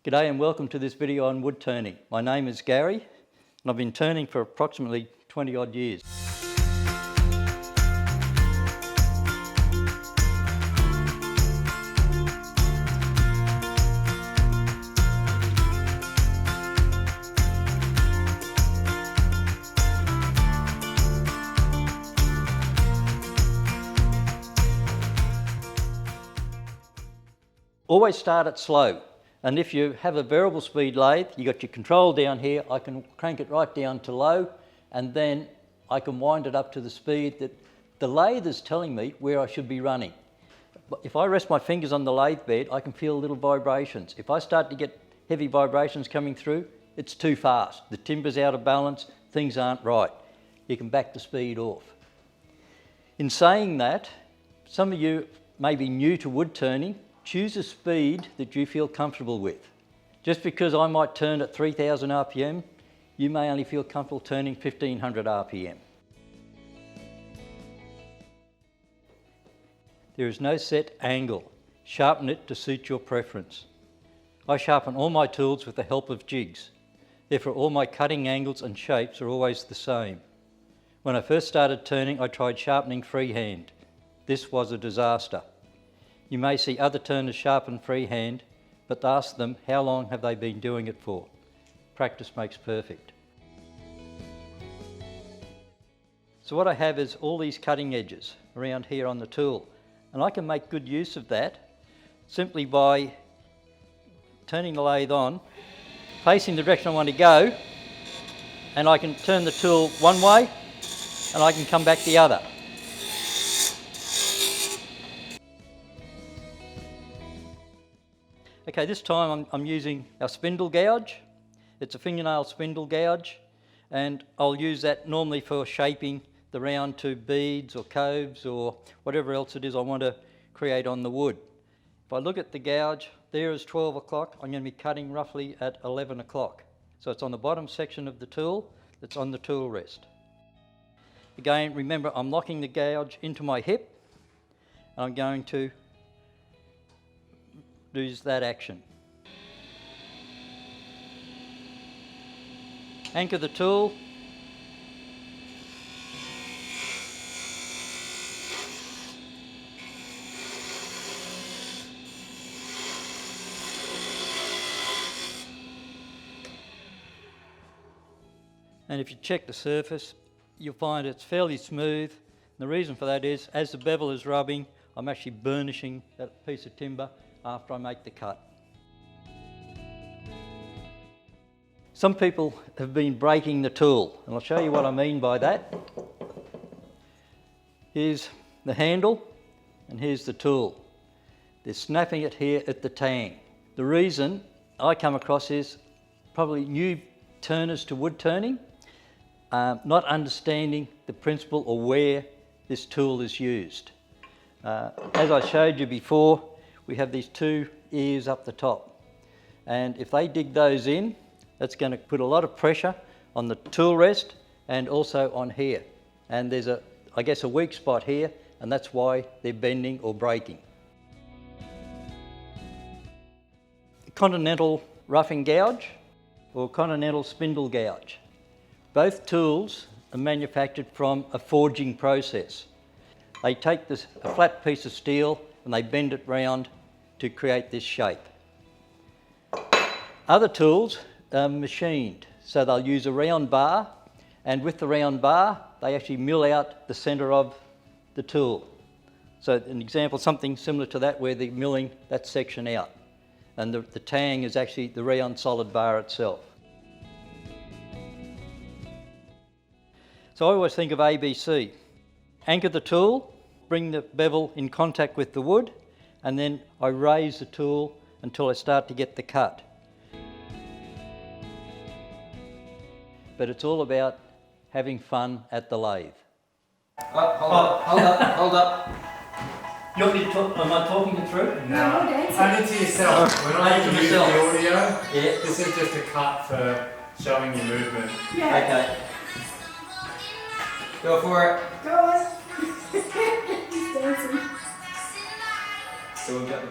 G'day and welcome to this video on wood turning. My name is Gary and I've been turning for approximately 20 odd years. Always start it slow. And if you have a variable speed lathe, you got your control down here, I can crank it right down to low and then I can wind it up to the speed that the lathe is telling me where I should be running. But if I rest my fingers on the lathe bed, I can feel little vibrations. If I start to get heavy vibrations coming through, it's too fast. The timber's out of balance, things aren't right. You can back the speed off. In saying that, some of you may be new to wood turning. Choose a speed that you feel comfortable with. Just because I might turn at 3000 RPM, you may only feel comfortable turning 1500 RPM. There is no set angle. Sharpen it to suit your preference. I sharpen all my tools with the help of jigs. Therefore all my cutting angles and shapes are always the same. When I first started turning, I tried sharpening freehand. This was a disaster. You may see other turners sharpen freehand, but ask them how long have they been doing it for. Practice makes perfect. So what I have is all these cutting edges around here on the tool, and I can make good use of that simply by turning the lathe on, facing the direction I want to go, and I can turn the tool one way and I can come back the other. Okay, this time I'm using our spindle gouge. It's a fingernail spindle gouge, and I'll use that normally for shaping the round to beads or coves or whatever else it is I want to create on the wood. If I look at the gouge, there is 12 o'clock. I'm going to be cutting roughly at 11 o'clock. So it's on the bottom section of the tool, that's on the tool rest. Again, remember I'm locking the gouge into my hip, and I'm going to use that action. Anchor the tool. And if you check the surface, you'll find it's fairly smooth. And the reason for that is, as the bevel is rubbing, I'm actually burnishing that piece of timber after I make the cut. Some people have been breaking the tool, and I'll show you what I mean by that. Here's the handle and here's the tool. They're snapping it here at the tang. The reason I come across is probably new turners to wood turning, not understanding the principle or where this tool is used. As I showed you before, we have these two ears up the top, and if they dig those in, that's going to put a lot of pressure on the tool rest and also on here, and there's I guess a weak spot here, and that's why they're bending or breaking. Continental roughing gouge or continental spindle gouge. Both tools are manufactured from a forging process. They take a flat piece of steel and they bend it round to create this shape. Other tools are machined, so they'll use a round bar, and with the round bar they actually mill out the centre of the tool. So an example, something similar to that, where they're milling that section out, and the tang is actually the round solid bar itself. So I always think of ABC. Anchor the tool, bring the bevel in contact with the wood, and then I raise the tool until I start to get the cut. But it's all about having fun at the lathe. Hold up. You want me to talk? Am I talking it through? No, only to yourself. We're not going to use the audio. Yeah. This is just a cut for showing your movement. Yeah. Okay. Go for it. Go on. He's dancing. So we've got the